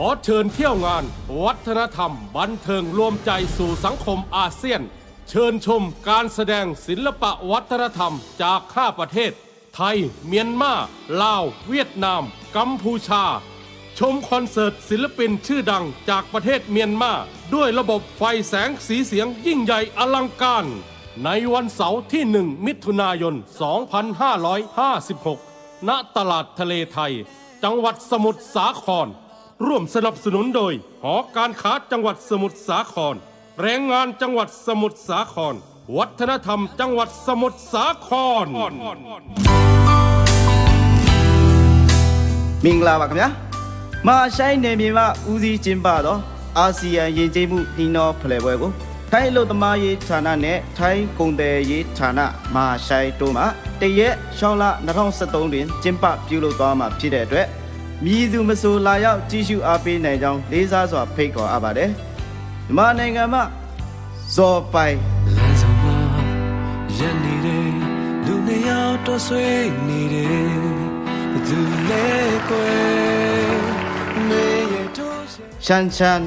อเชิญเที่ยวงานวัฒนธรรมบันเทิงรวมใจสู่สังคมอาเซียนเชิญชมการแสดงศิลปะวัฒนธรรมจาก5ประเทศไทยเมียนมาลาวเวียดนามกัมพูชาชมคอนเสิร์ตศิลปินชื่อดังจากประเทศเมียนมาด้วยระบบไฟแสงสีเสียงยิ่งใหญ่อลังการในวันเสาร์ที่1มิถุนายน2556ณตลาดทะเลไทยจังหวัดสมุทรสาครร่วมสนับสนุนโดยหอการค้าจังหวัดสมุทรสาครแรงงานจังหวัดสมุทรสาครวัฒนธรรมจังหวัดสมุทรสาครမင်္ဂလာပါခင်ဗျာမဟာရှိုင်းနယ်မြေမှာဦးစီးကျင်းပသောအာဆီယံယဉ်ကျေးမှုနှီးနှောဖလှယ်ပွဲကိုထိုင်းအလုပ်သမားရေးဌာနနဲ့ထိုင်းကုန်သည်ရေးဌာနမဟာရှိုင်းတို့မှတရက်ရှောင်းလ2013တွင်ကျင်းပပြုလုပ်သွားမှာဖြစ်တဲ့အတွက်မြည်သူမဆိုလာရောက်ကြည့်ရှုအားပေးနိုင်ကြောင်းလေးစားစွာဖိတ်ခေါ်အပ်ပါတယ်မြန်မာနိုင်ငံမှာဇော်ပိုင်လမ်းဆောင်မှာရက်နေတယ်လူနှစ်ယောက်တော့ဆွေးနေတယ်ဘသူလဲကွယ်မေရတော့ရှန်ရှန်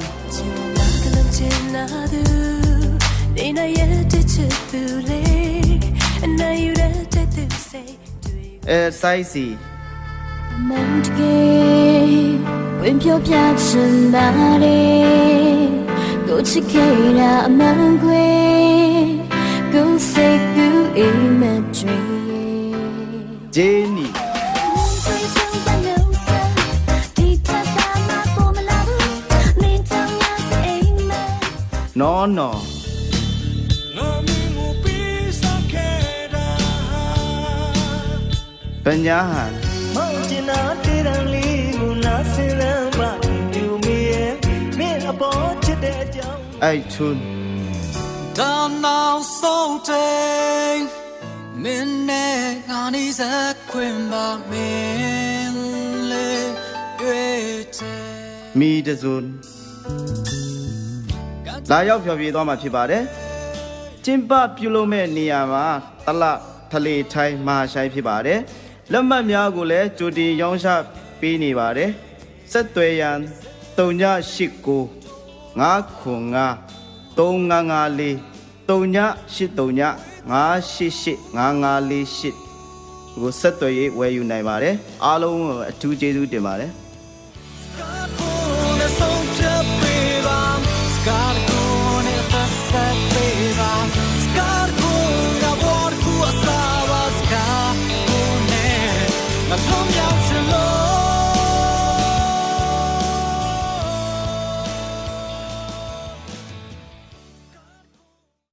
စိုက်စီမန်တကေဝင်ပြောပြချင်တာလေကိုချစ်ခဲ့တာအမှန်ကွယ်ကိုစိတ်ကူအိမ်မကြွေဂျေနီနော်နော်ပညာဟန်မောင်ကျင်နာတေးတန်လေးကိုနားဆင်းလမ်းပါပြူမီရဲ့မင်းအပေါ်ချစ်တဲ့အကြောင်းအိုက်ထွန်းတောင်းနောက်ဆုံးတဲ့မင်းနဲ့ငါနေစခွင့်ပါမင်းလေးတွေ့တဲ့မီတဇွန်လာရောက်ဖျော်ဖြေသွားမှာဖြစ်ပါတယ်ကျင်းပပြုလုပ်မဲ့နေရာမှာတလထလေထိုင်းမဟာရှိုင်းဖြစ်ပါတယ်လက်မှတ်များကိုလည်းကြိုတင်ရောင်းချပေးနေပါတယ်ဆက်သွယ်ရန်3989 595 3954 3983 588 5548ကိုဆက်သွယ်ရေးဝယ်ယူနိုင်ပါတယ်အားလုံးအထူးကျေးဇူးတင်ပါတယ်